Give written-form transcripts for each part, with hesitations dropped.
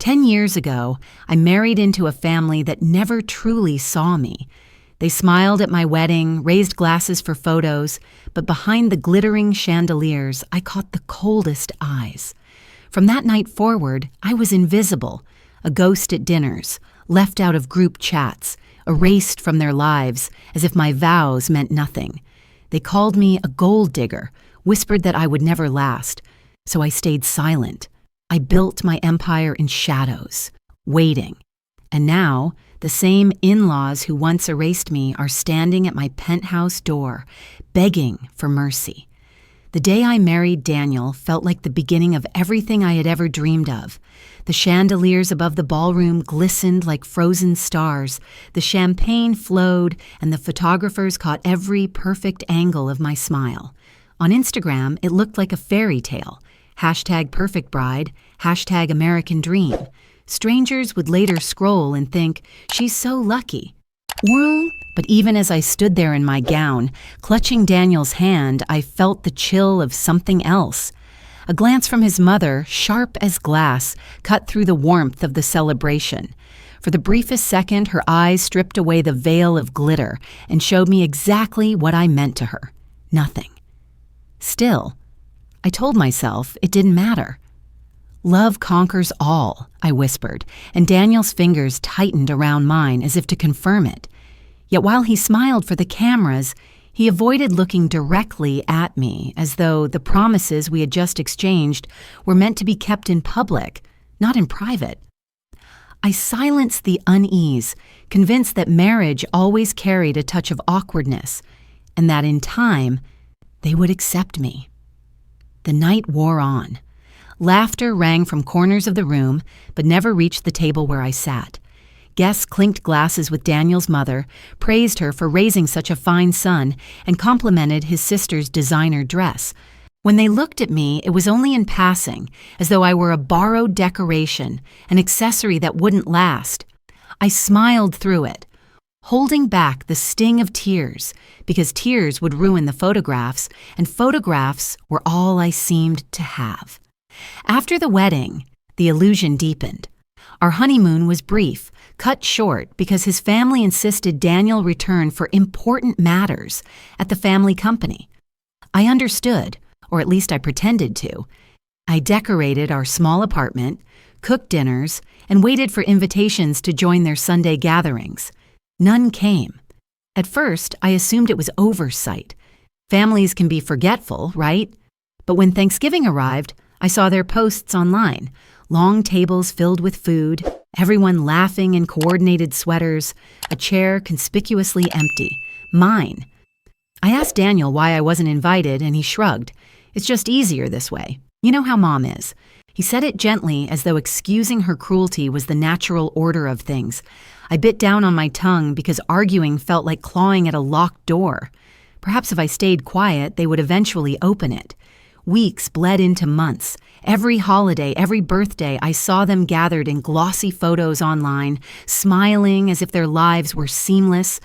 10 years ago, I married into a family that never truly saw me. They smiled at my wedding, raised glasses for photos, but behind the glittering chandeliers, I caught the coldest eyes. From that night forward, I was invisible, a ghost at dinners, left out of group chats, erased from their lives, as if my vows meant nothing. They called me a gold digger, whispered that I would never last, so I stayed silent. I built my empire in shadows, waiting. And now, the same in-laws who once erased me are standing at my penthouse door, begging for mercy. The day I married Daniel felt like the beginning of everything I had ever dreamed of. The chandeliers above the ballroom glistened like frozen stars, the champagne flowed, and the photographers caught every perfect angle of my smile. On Instagram, it looked like a fairy tale. #perfectbride, #American dream. Strangers would later scroll and think, she's so lucky. But even as I stood there in my gown, clutching Daniel's hand, I felt the chill of something else. A glance from his mother, sharp as glass, cut through the warmth of the celebration. For the briefest second, her eyes stripped away the veil of glitter and showed me exactly what I meant to her. Nothing. Still, I told myself it didn't matter. Love conquers all, I whispered, and Daniel's fingers tightened around mine as if to confirm it. Yet while he smiled for the cameras, he avoided looking directly at me, as though the promises we had just exchanged were meant to be kept in public, not in private. I silenced the unease, convinced that marriage always carried a touch of awkwardness, and that in time, they would accept me. The night wore on. Laughter rang from corners of the room, but never reached the table where I sat. Guests clinked glasses with Daniel's mother, praised her for raising such a fine son, and complimented his sister's designer dress. When they looked at me, it was only in passing, as though I were a borrowed decoration, an accessory that wouldn't last. I smiled through it, holding back the sting of tears, because tears would ruin the photographs, and photographs were all I seemed to have. After the wedding, the illusion deepened. Our honeymoon was brief, cut short because his family insisted Daniel return for important matters at the family company. I understood, or at least I pretended to. I decorated our small apartment, cooked dinners, and waited for invitations to join their Sunday gatherings. None came. At first, I assumed it was oversight. Families can be forgetful, right? But when Thanksgiving arrived, I saw their posts online, long tables filled with food, everyone laughing in coordinated sweaters, a chair conspicuously empty, mine. I asked Daniel why I wasn't invited, and he shrugged. It's just easier this way. You know how Mom is. He said it gently, as though excusing her cruelty was the natural order of things. I bit down on my tongue because arguing felt like clawing at a locked door. Perhaps if I stayed quiet, they would eventually open it. Weeks bled into months. Every holiday, every birthday, I saw them gathered in glossy photos online, smiling as if their lives were seamless.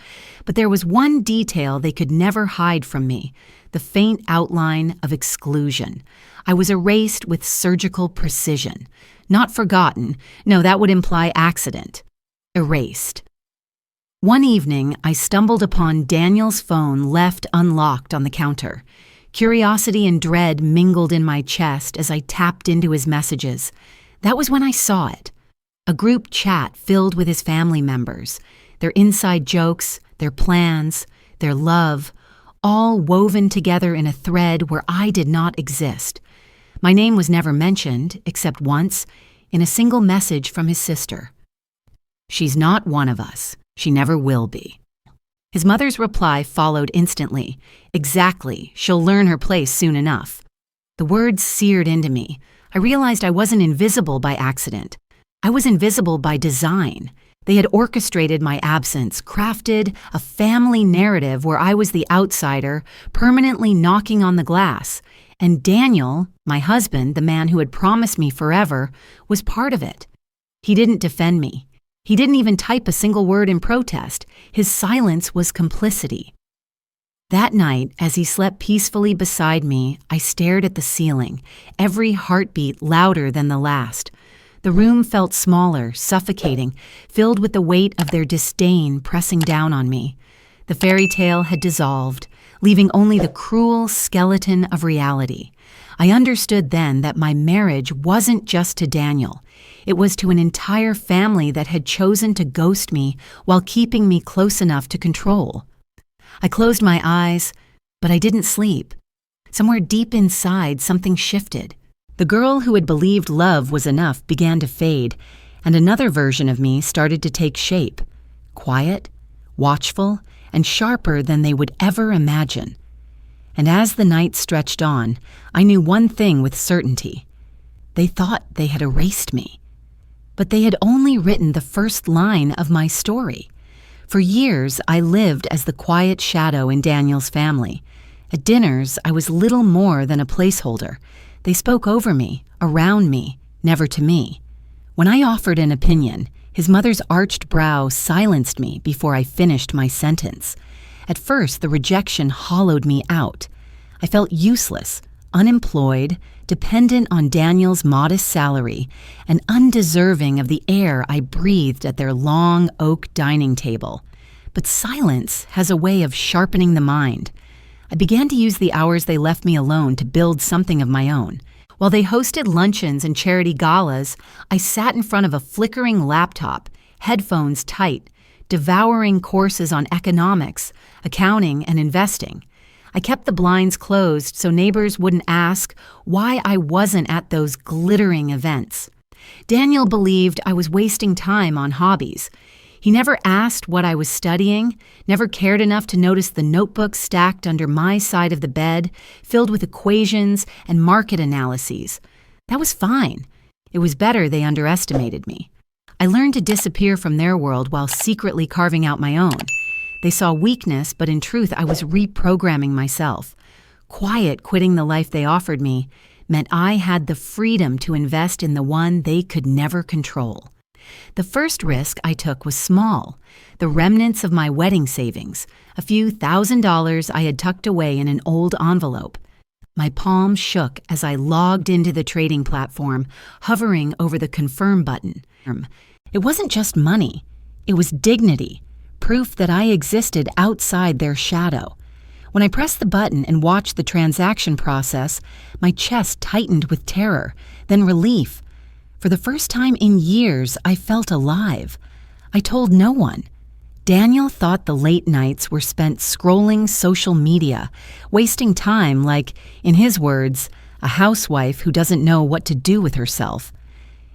But there was one detail they could never hide from me, the faint outline of exclusion. I was erased with surgical precision. Not forgotten. No, that would imply accident. Erased. One evening, I stumbled upon Daniel's phone left unlocked on the counter. Curiosity and dread mingled in my chest as I tapped into his messages. That was when I saw it. A group chat filled with his family members, their inside jokes, their plans, their love, all woven together in a thread where I did not exist. My name was never mentioned, except once, in a single message from his sister. She's not one of us. She never will be. His mother's reply followed instantly. Exactly, she'll learn her place soon enough. The words seared into me. I realized I wasn't invisible by accident. I was invisible by design. They had orchestrated my absence, crafted a family narrative where I was the outsider, permanently knocking on the glass. And Daniel, my husband, the man who had promised me forever, was part of it. He didn't defend me. He didn't even type a single word in protest. His silence was complicity. That night, as he slept peacefully beside me, I stared at the ceiling, every heartbeat louder than the last. The room felt smaller, suffocating, filled with the weight of their disdain pressing down on me. The fairy tale had dissolved, leaving only the cruel skeleton of reality. I understood then that my marriage wasn't just to Daniel. It was to an entire family that had chosen to ghost me while keeping me close enough to control. I closed my eyes, but I didn't sleep. Somewhere deep inside, something shifted. The girl who had believed love was enough began to fade, and another version of me started to take shape. Quiet, watchful, and sharper than they would ever imagine. And as the night stretched on, I knew one thing with certainty. They thought they had erased me. But they had only written the first line of my story. For years, I lived as the quiet shadow in Daniel's family. At dinners, I was little more than a placeholder. They spoke over me, around me, never to me. When I offered an opinion, his mother's arched brow silenced me before I finished my sentence. At first, the rejection hollowed me out. I felt useless, unemployed, dependent on Daniel's modest salary, and undeserving of the air I breathed at their long oak dining table. But silence has a way of sharpening the mind. I began to use the hours they left me alone to build something of my own. While they hosted luncheons and charity galas, I sat in front of a flickering laptop, headphones tight, devouring courses on economics, accounting, and investing. I kept the blinds closed so neighbors wouldn't ask why I wasn't at those glittering events. Daniel believed I was wasting time on hobbies. He never asked what I was studying, never cared enough to notice the notebooks stacked under my side of the bed, filled with equations and market analyses. That was fine. It was better they underestimated me. I learned to disappear from their world while secretly carving out my own. They saw weakness, but in truth, I was reprogramming myself. Quiet quitting the life they offered me meant I had the freedom to invest in the one they could never control. The first risk I took was small, the remnants of my wedding savings, a few $1,000s I had tucked away in an old envelope. My palms shook as I logged into the trading platform, hovering over the confirm button. It wasn't just money, it was dignity, proof that I existed outside their shadow. When I pressed the button and watched the transaction process, my chest tightened with terror, then relief. For the first time in years, I felt alive. I told no one. Daniel thought the late nights were spent scrolling social media, wasting time like, in his words, a housewife who doesn't know what to do with herself.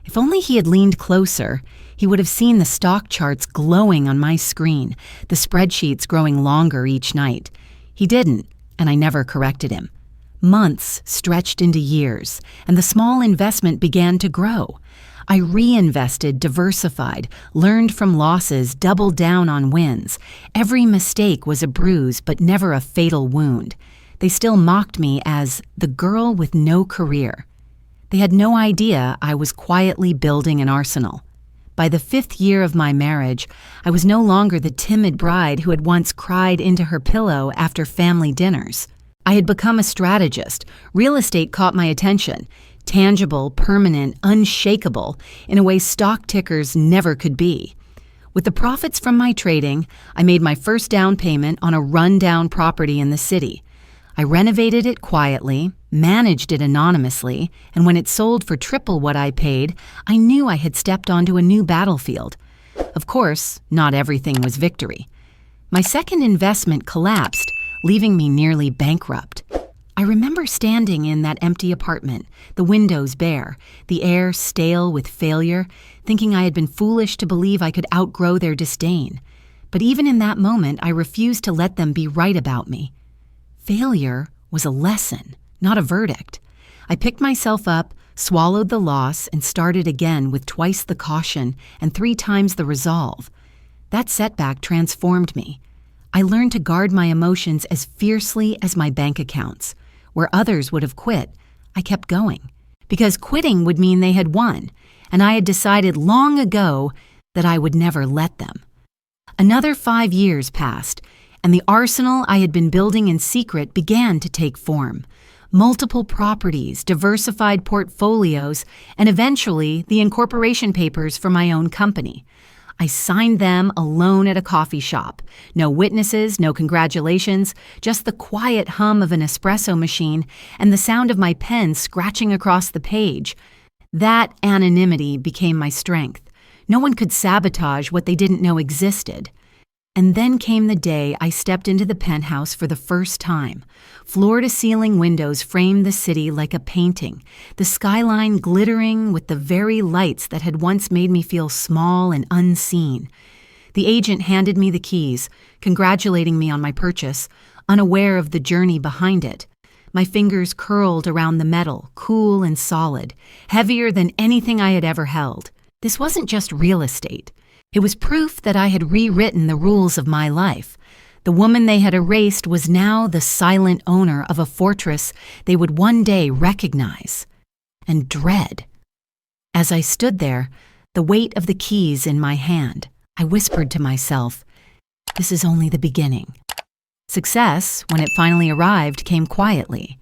If only he had leaned closer, he would have seen the stock charts glowing on my screen, the spreadsheets growing longer each night. He didn't, and I never corrected him. Months stretched into years, and the small investment began to grow. I reinvested, diversified, learned from losses, doubled down on wins. Every mistake was a bruise, but never a fatal wound. They still mocked me as the girl with no career. They had no idea I was quietly building an arsenal. By the 5th year of my marriage, I was no longer the timid bride who had once cried into her pillow after family dinners. I had become a strategist. Real estate caught my attention. Tangible, permanent, unshakable, in a way stock tickers never could be. With the profits from my trading, I made my first down payment on a run-down property in the city. I renovated it quietly, managed it anonymously, and when it sold for triple what I paid, I knew I had stepped onto a new battlefield. Of course, not everything was victory. My second investment collapsed, leaving me nearly bankrupt. I remember standing in that empty apartment, the windows bare, the air stale with failure, thinking I had been foolish to believe I could outgrow their disdain. But even in that moment, I refused to let them be right about me. Failure was a lesson, not a verdict. I picked myself up, swallowed the loss, and started again with twice the caution and 3 times the resolve. That setback transformed me. I learned to guard my emotions as fiercely as my bank accounts. Where others would have quit, I kept going. Because quitting would mean they had won, and I had decided long ago that I would never let them. Another 5 years passed, and the arsenal I had been building in secret began to take form. multiple properties, diversified portfolios, and eventually the incorporation papers for my own company. I signed them alone at a coffee shop. No witnesses, no congratulations, just the quiet hum of an espresso machine and the sound of my pen scratching across the page. That anonymity became my strength. No one could sabotage what they didn't know existed. And then came the day I stepped into the penthouse for the first time. Floor-to-ceiling windows framed the city like a painting, the skyline glittering with the very lights that had once made me feel small and unseen. The agent handed me the keys, congratulating me on my purchase, unaware of the journey behind it. My fingers curled around the metal, cool and solid, heavier than anything I had ever held. This wasn't just real estate. It was proof that I had rewritten the rules of my life. The woman they had erased was now the silent owner of a fortress they would one day recognize and dread. As I stood there, the weight of the keys in my hand, I whispered to myself, "This is only the beginning." Success, when it finally arrived, came quietly.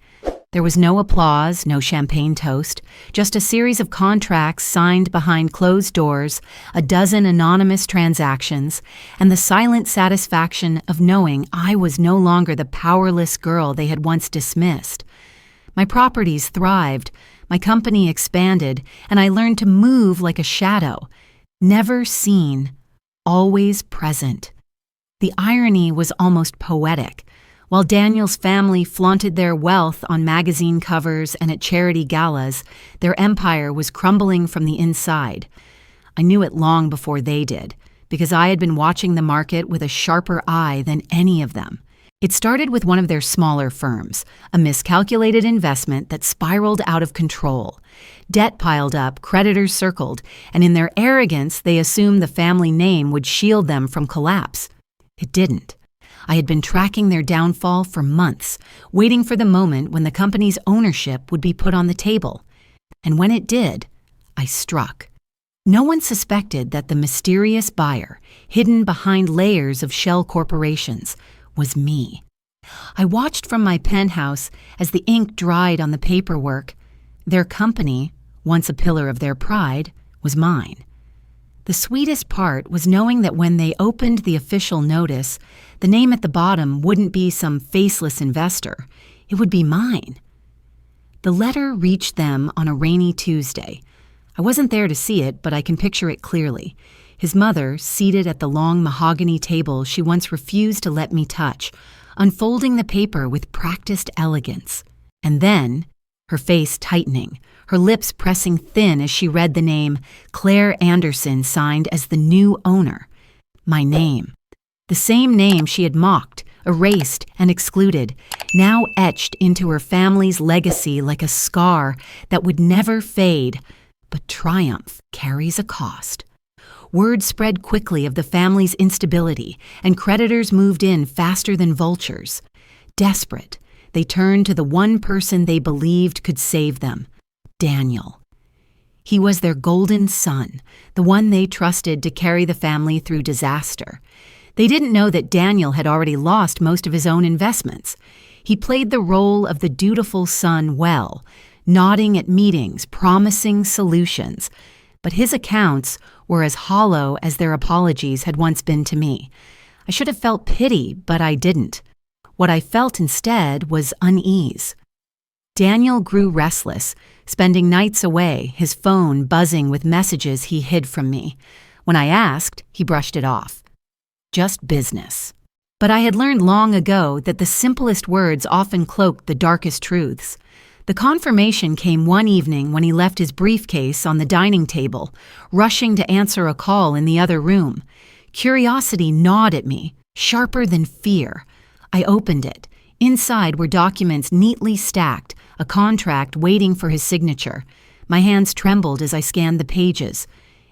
There was no applause, no champagne toast, just a series of contracts signed behind closed doors, a dozen anonymous transactions, and the silent satisfaction of knowing I was no longer the powerless girl they had once dismissed. My properties thrived, my company expanded, and I learned to move like a shadow, never seen, always present. The irony was almost poetic. While Daniel's family flaunted their wealth on magazine covers and at charity galas, their empire was crumbling from the inside. I knew it long before they did, because I had been watching the market with a sharper eye than any of them. It started with one of their smaller firms, a miscalculated investment that spiraled out of control. Debt piled up, creditors circled, and in their arrogance, they assumed the family name would shield them from collapse. It didn't. I had been tracking their downfall for months, waiting for the moment when the company's ownership would be put on the table. And when it did, I struck. No one suspected that the mysterious buyer, hidden behind layers of shell corporations, was me. I watched from my penthouse as the ink dried on the paperwork. Their company, once a pillar of their pride, was mine. The sweetest part was knowing that when they opened the official notice, the name at the bottom wouldn't be some faceless investor. It would be mine. The letter reached them on a rainy Tuesday. I wasn't there to see it, but I can picture it clearly. His mother, seated at the long mahogany table she once refused to let me touch, unfolding the paper with practiced elegance. And then, her face tightening, her lips pressing thin as she read the name Claire Anderson signed as the new owner. My name. The same name she had mocked, erased, and excluded, now etched into her family's legacy like a scar that would never fade. But triumph carries a cost. Word spread quickly of the family's instability, and creditors moved in faster than vultures. Desperate, they turned to the one person they believed could save them, Daniel. He was their golden son, the one they trusted to carry the family through disaster. They didn't know that Daniel had already lost most of his own investments. He played the role of the dutiful son well, nodding at meetings, promising solutions. But his accounts were as hollow as their apologies had once been to me. I should have felt pity, but I didn't. What I felt instead was unease. Daniel grew restless, spending nights away, his phone buzzing with messages he hid from me. When I asked, he brushed it off. Just business. But I had learned long ago that the simplest words often cloaked the darkest truths. The confirmation came one evening when he left his briefcase on the dining table, rushing to answer a call in the other room. Curiosity gnawed at me, sharper than fear. I opened it. Inside were documents neatly stacked, a contract waiting for his signature. My hands trembled as I scanned the pages.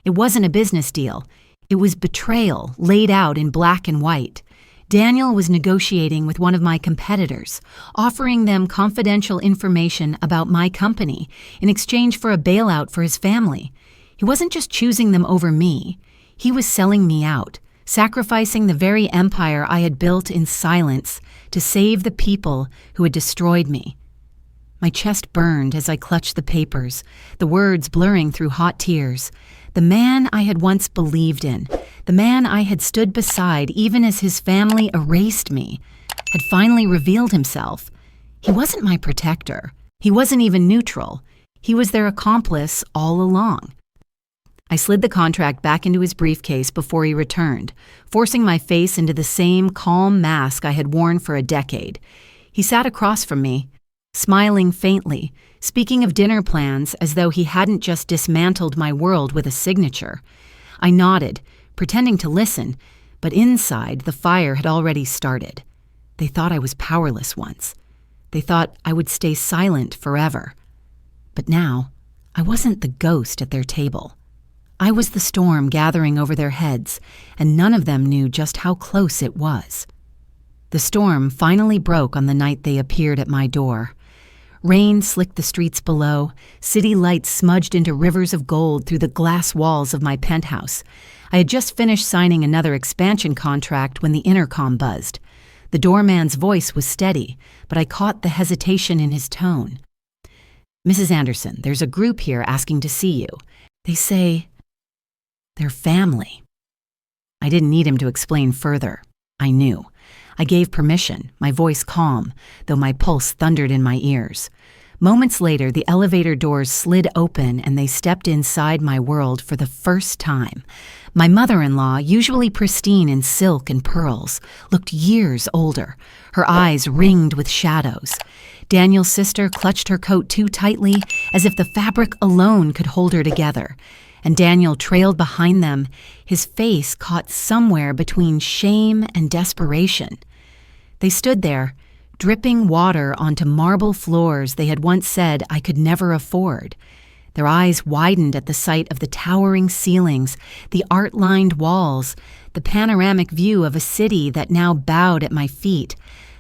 It wasn't a business deal. It was betrayal, laid out in black and white. Daniel was negotiating with one of my competitors, offering them confidential information about my company in exchange for a bailout for his family. He wasn't just choosing them over me. He was selling me out, sacrificing the very empire I had built in silence to save the people who had destroyed me. My chest burned as I clutched the papers, the words blurring through hot tears. The man I had once believed in, the man I had stood beside even as his family erased me, had finally revealed himself. He wasn't my protector. He wasn't even neutral. He was their accomplice all along. I slid the contract back into his briefcase before he returned, forcing my face into the same calm mask I had worn for a decade. He sat across from me, smiling faintly, speaking of dinner plans as though he hadn't just dismantled my world with a signature. I nodded, pretending to listen, but inside the fire had already started. They thought I was powerless once. They thought I would stay silent forever. But now, I wasn't the ghost at their table. I was the storm gathering over their heads, and none of them knew just how close it was. The storm finally broke on the night they appeared at my door. Rain slicked the streets below, city lights smudged into rivers of gold through the glass walls of my penthouse. I had just finished signing another expansion contract when the intercom buzzed. The doorman's voice was steady, but I caught the hesitation in his tone. "Mrs. Anderson, there's a group here asking to see you. They say they're family." I didn't need him to explain further. I knew. I gave permission, my voice calm, though my pulse thundered in my ears. Moments later, the elevator doors slid open and they stepped inside my world for the first time. My mother-in-law, usually pristine in silk and pearls, looked years older, her eyes ringed with shadows. Daniel's sister clutched her coat too tightly, as if the fabric alone could hold her together. And Daniel trailed behind them, his face caught somewhere between shame and desperation. They stood there, dripping water onto marble floors they had once said I could never afford. Their eyes widened at the sight of the towering ceilings, the art-lined walls, the panoramic view of a city that now bowed at my feet.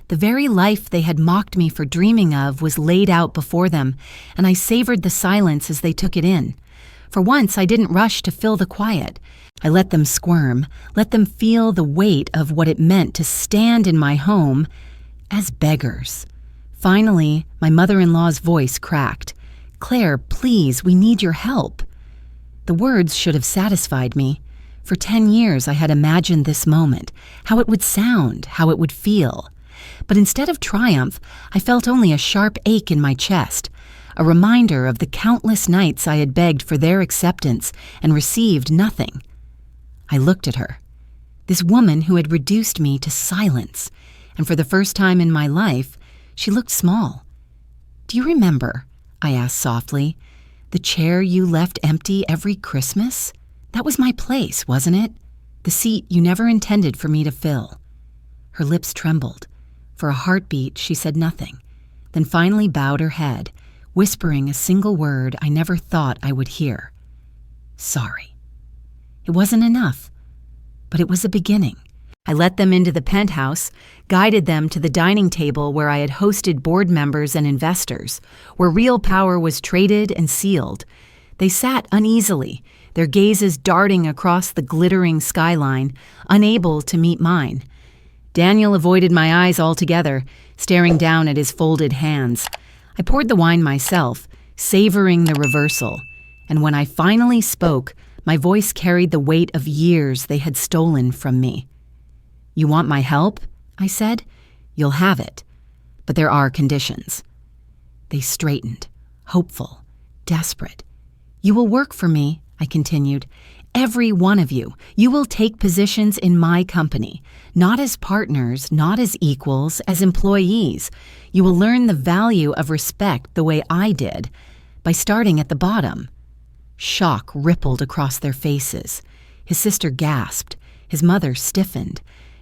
The very life they had mocked me for dreaming of was laid out before them, and I savored the silence as they took it in. For once, I didn't rush to fill the quiet. I let them squirm, let them feel the weight of what it meant to stand in my home as beggars. Finally, my mother-in-law's voice cracked. "Claire, please, we need your help." The words should have satisfied me. For 10 years, I had imagined this moment, how it would sound, how it would feel. But instead of triumph, I felt only a sharp ache in my chest, a reminder of the countless nights I had begged for their acceptance and received nothing. I looked at her, this woman who had reduced me to silence, and for the first time in my life, she looked small. "Do you remember," I asked softly, "the chair you left empty every Christmas? That was my place, wasn't it? The seat you never intended for me to fill." Her lips trembled. For a heartbeat, she said nothing, then finally bowed her head, whispering a single word I never thought I would hear. "Sorry." It wasn't enough, but it was a beginning. I let them into the penthouse, guided them to the dining table where I had hosted board members and investors, where real power was traded and sealed. They sat uneasily, their gazes darting across the glittering skyline, unable to meet mine. Daniel avoided my eyes altogether, staring down at his folded hands. I poured the wine myself, savoring the reversal, and when I finally spoke, my voice carried the weight of years they had stolen from me. "You want my help?" I said. "You'll have it, but there are conditions." They straightened, hopeful, desperate. "You will work for me," I continued. "Every one of you. You will take positions in my company, not as partners, not as equals, as employees. You will learn the value of respect the way I did, by starting at the bottom." Shock rippled across their faces. His sister gasped. His mother stiffened.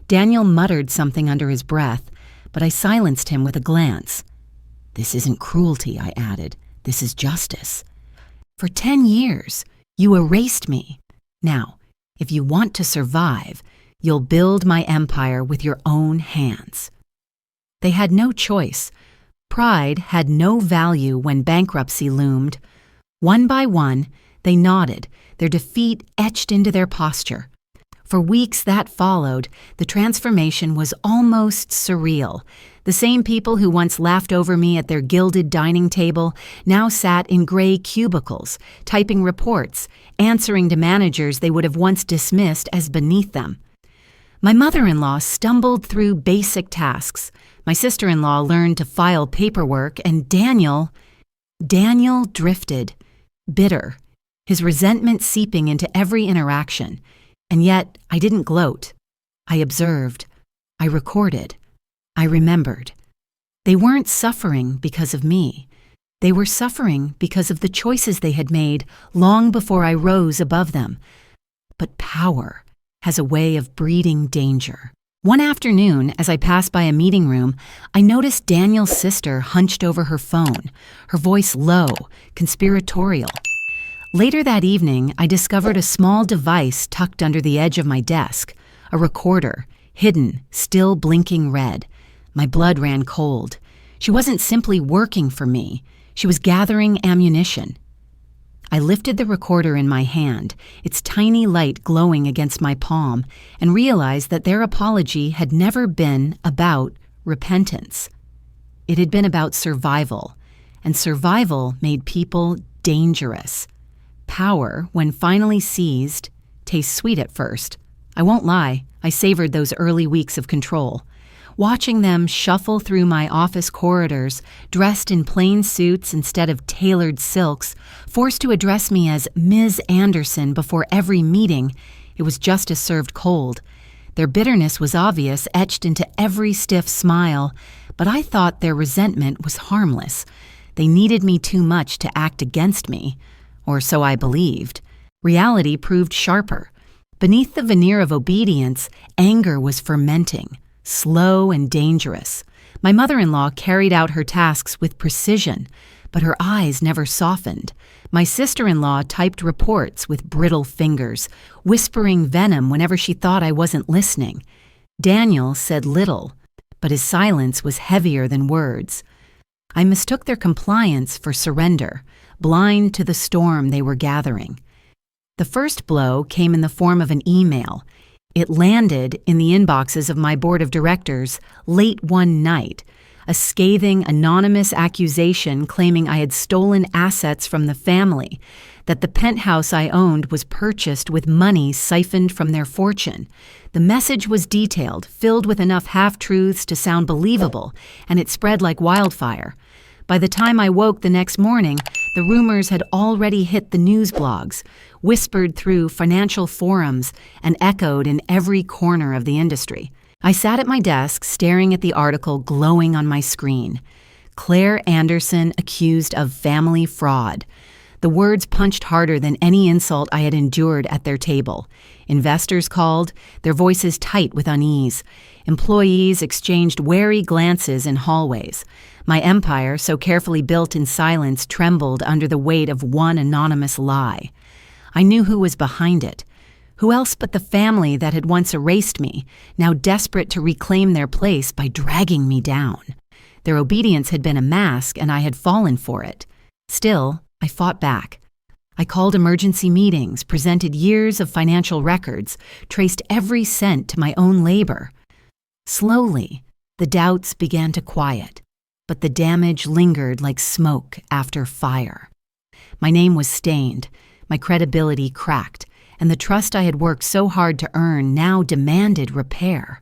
Daniel muttered something under his breath, but I silenced him with a glance. "This isn't cruelty," I added. "This is justice. For 10 years, you erased me. Now, if you want to survive, you'll build my empire with your own hands." They had no choice. Pride had no value when bankruptcy loomed. One by one, they nodded, their defeat etched into their posture. For weeks that followed, the transformation was almost surreal. The same people who once laughed over me at their gilded dining table now sat in gray cubicles, typing reports, answering to managers they would have once dismissed as beneath them. My mother-in-law stumbled through basic tasks. My sister-in-law learned to file paperwork, and Daniel drifted, bitter, his resentment seeping into every interaction. And yet, I didn't gloat. I observed. I recorded. I remembered. They weren't suffering because of me. They were suffering because of the choices they had made long before I rose above them. But power has a way of breeding danger. One afternoon, as I passed by a meeting room, I noticed Daniel's sister hunched over her phone, her voice low, conspiratorial. Later that evening, I discovered a small device tucked under the edge of my desk, a recorder, hidden, still blinking red. My blood ran cold. She wasn't simply working for me. She was gathering ammunition. I lifted the recorder in my hand, its tiny light glowing against my palm, and realized that their apology had never been about repentance. It had been about survival, and survival made people dangerous. Power, when finally seized, tastes sweet at first. I won't lie, I savored those early weeks of control. Watching them shuffle through my office corridors, dressed in plain suits instead of tailored silks, forced to address me as Ms. Anderson before every meeting, it was justice served cold. Their bitterness was obvious, etched into every stiff smile, but I thought their resentment was harmless. They needed me too much to act against me, or so I believed. Reality proved sharper. Beneath the veneer of obedience, anger was fermenting. Slow and dangerous. My mother-in-law carried out her tasks with precision, but her eyes never softened. My sister-in-law typed reports with brittle fingers, whispering venom whenever she thought I wasn't listening. Daniel said little, but his silence was heavier than words. I mistook their compliance for surrender, blind to the storm they were gathering. The first blow came in the form of an email. It landed in the inboxes of my board of directors late one night, a scathing, anonymous accusation claiming I had stolen assets from the family, that the penthouse I owned was purchased with money siphoned from their fortune. The message was detailed, filled with enough half-truths to sound believable, and it spread like wildfire. By the time I woke the next morning, the rumors had already hit the news blogs, whispered through financial forums, and echoed in every corner of the industry. I sat at my desk, staring at the article glowing on my screen. Claire Anderson accused of family fraud. The words punched harder than any insult I had endured at their table. Investors called, their voices tight with unease. Employees exchanged wary glances in hallways. My empire, so carefully built in silence, trembled under the weight of one anonymous lie. I knew who was behind it. Who else but the family that had once erased me, now desperate to reclaim their place by dragging me down. Their obedience had been a mask, and I had fallen for it. Still, I fought back. I called emergency meetings, presented years of financial records, traced every cent to my own labor. Slowly, the doubts began to quiet, but the damage lingered like smoke after fire. My name was stained, my credibility cracked, and the trust I had worked so hard to earn now demanded repair.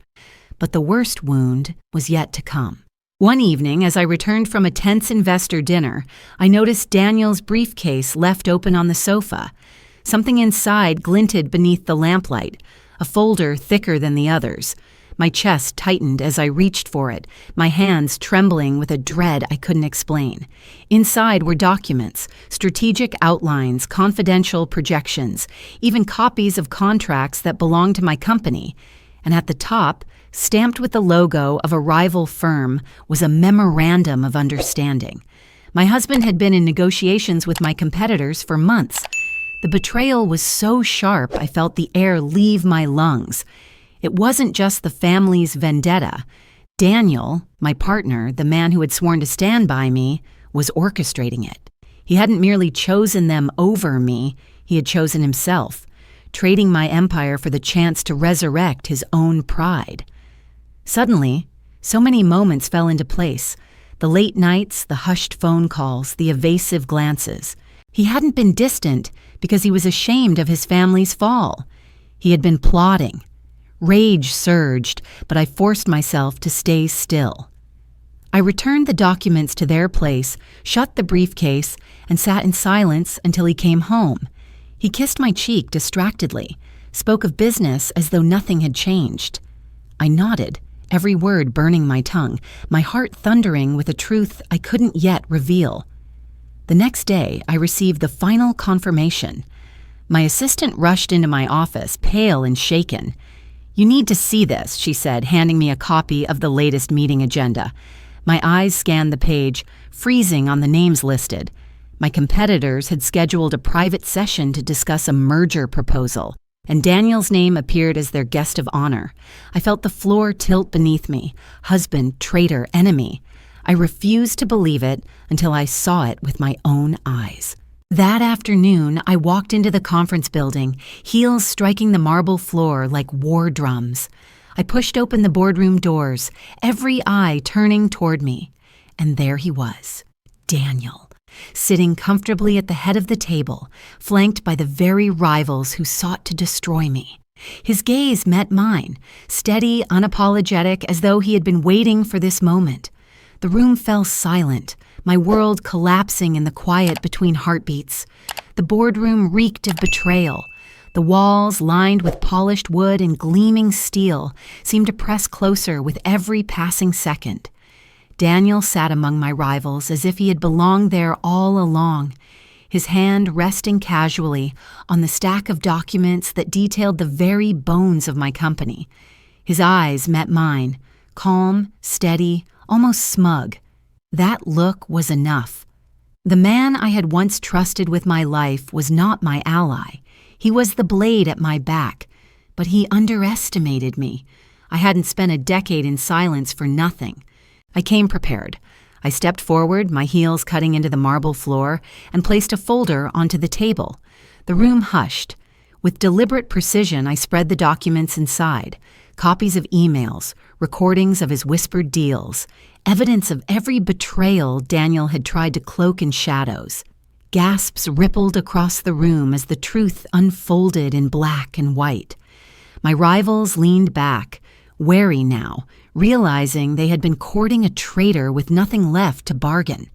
But the worst wound was yet to come. One evening, as I returned from a tense investor dinner, I noticed Daniel's briefcase left open on the sofa. Something inside glinted beneath the lamplight, a folder thicker than the others. My chest tightened as I reached for it, my hands trembling with a dread I couldn't explain. Inside were documents, strategic outlines, confidential projections, even copies of contracts that belonged to my company. And at the top, stamped with the logo of a rival firm, was a memorandum of understanding. My husband had been in negotiations with my competitors for months. The betrayal was so sharp I felt the air leave my lungs. It wasn't just the family's vendetta. Daniel, my partner, the man who had sworn to stand by me, was orchestrating it. He hadn't merely chosen them over me, he had chosen himself. trading my empire for the chance to resurrect his own pride. Suddenly, so many moments fell into place. The late nights, the hushed phone calls, the evasive glances. He hadn't been distant because he was ashamed of his family's fall. He had been plotting. Rage surged, but I forced myself to stay still. I returned the documents to their place, shut the briefcase, and sat in silence until he came home. He kissed my cheek distractedly, spoke of business as though nothing had changed. I nodded, every word burning my tongue, my heart thundering with a truth I couldn't yet reveal. The next day, I received the final confirmation. My assistant rushed into my office, pale and shaken. "You need to see this," she said, handing me a copy of the latest meeting agenda. My eyes scanned the page, freezing on the names listed. My competitors had scheduled a private session to discuss a merger proposal, and Daniel's name appeared as their guest of honor. I felt the floor tilt beneath me. Husband, traitor, enemy. I refused to believe it until I saw it with my own eyes. That afternoon, I walked into the conference building, heels striking the marble floor like war drums. I pushed open the boardroom doors, every eye turning toward me. And there he was, Daniel, sitting comfortably at the head of the table, flanked by the very rivals who sought to destroy me. His gaze met mine, steady, unapologetic, as though he had been waiting for this moment. The room fell silent, my world collapsing in the quiet between heartbeats. The boardroom reeked of betrayal. The walls, lined with polished wood and gleaming steel, seemed to press closer with every passing second. Daniel sat among my rivals as if he had belonged there all along, his hand resting casually on the stack of documents that detailed the very bones of my company. His eyes met mine, calm, steady, almost smug. That look was enough. The man I had once trusted with my life was not my ally. He was the blade at my back, but he underestimated me. I hadn't spent a decade in silence for nothing. I came prepared. I stepped forward, my heels cutting into the marble floor, and placed a folder onto the table. The room hushed. With deliberate precision, I spread the documents inside. Copies of emails, recordings of his whispered deals, evidence of every betrayal Daniel had tried to cloak in shadows. Gasps rippled across the room as the truth unfolded in black and white. My rivals leaned back, wary now, realizing they had been courting a traitor with nothing left to bargain.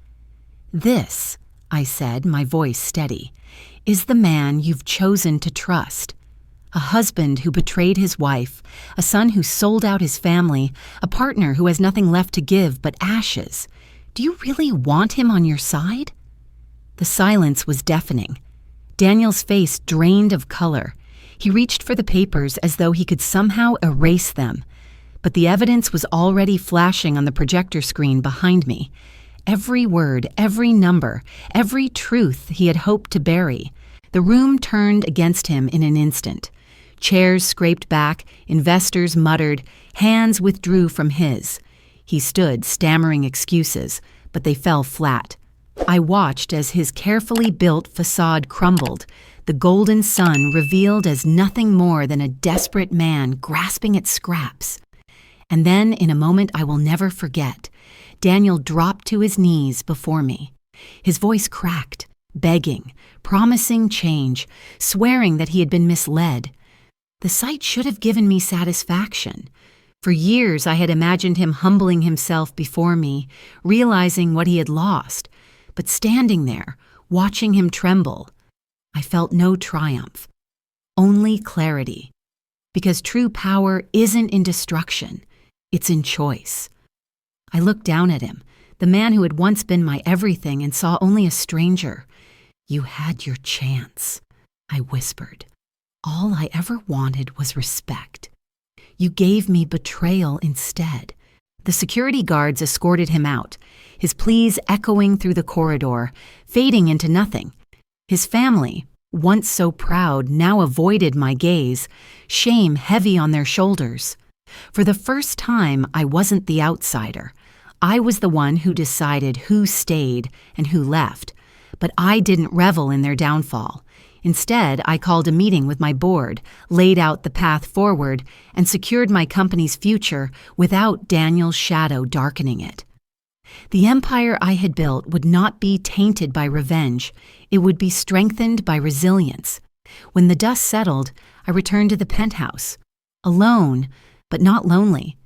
"This," I said, my voice steady, "is the man you've chosen to trust. A husband who betrayed his wife, a son who sold out his family, a partner who has nothing left to give but ashes. Do you really want him on your side?" The silence was deafening. Daniel's face drained of color. He reached for the papers as though he could somehow erase them. But the evidence was already flashing on the projector screen behind me. Every word, every number, every truth he had hoped to bury. The room turned against him in an instant. Chairs scraped back, investors muttered, hands withdrew from his. He stood, stammering excuses, but they fell flat. I watched as his carefully built facade crumbled, the golden sun revealed as nothing more than a desperate man grasping at scraps. And then, in a moment I will never forget, Daniel dropped to his knees before me. His voice cracked, begging, promising change, swearing that he had been misled. The sight should have given me satisfaction. For years I had imagined him humbling himself before me, realizing what he had lost. But standing there, watching him tremble, I felt no triumph, only clarity. Because true power isn't in destruction, it's in choice. I looked down at him, the man who had once been my everything, and saw only a stranger. "You had your chance," I whispered. "All I ever wanted was respect. You gave me betrayal instead." The security guards escorted him out, his pleas echoing through the corridor, fading into nothing. His family, once so proud, now avoided my gaze, shame heavy on their shoulders. For the first time, I wasn't the outsider. I was the one who decided who stayed and who left, but I didn't revel in their downfall. Instead, I called a meeting with my board, laid out the path forward, and secured my company's future without Daniel's shadow darkening it. The empire I had built would not be tainted by revenge. It would be strengthened by resilience. When the dust settled, I returned to the penthouse. Alone, but not lonely.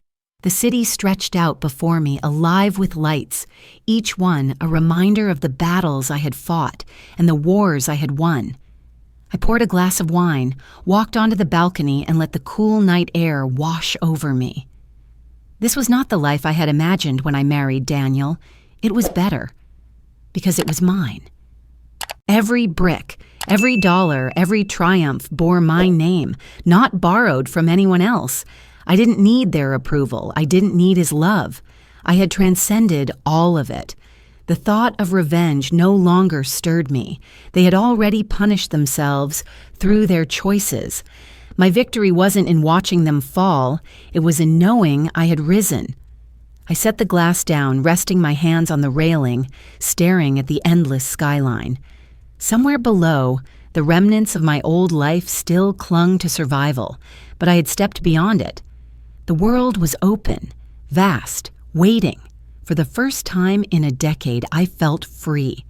The city stretched out before me, alive with lights, each one a reminder of the battles I had fought and the wars I had won. I poured a glass of wine, walked onto the balcony, and let the cool night air wash over me. This was not the life I had imagined when I married Daniel. It was better, because it was mine. Every brick, every dollar, every triumph bore my name, not borrowed from anyone else. I didn't need their approval. I didn't need his love. I had transcended all of it. The thought of revenge no longer stirred me. They had already punished themselves through their choices. My victory wasn't in watching them fall. It was in knowing I had risen. I set the glass down, resting my hands on the railing, staring at the endless skyline. Somewhere below, the remnants of my old life still clung to survival, but I had stepped beyond it. The world was open, vast, waiting. For the first time in a decade, I felt free.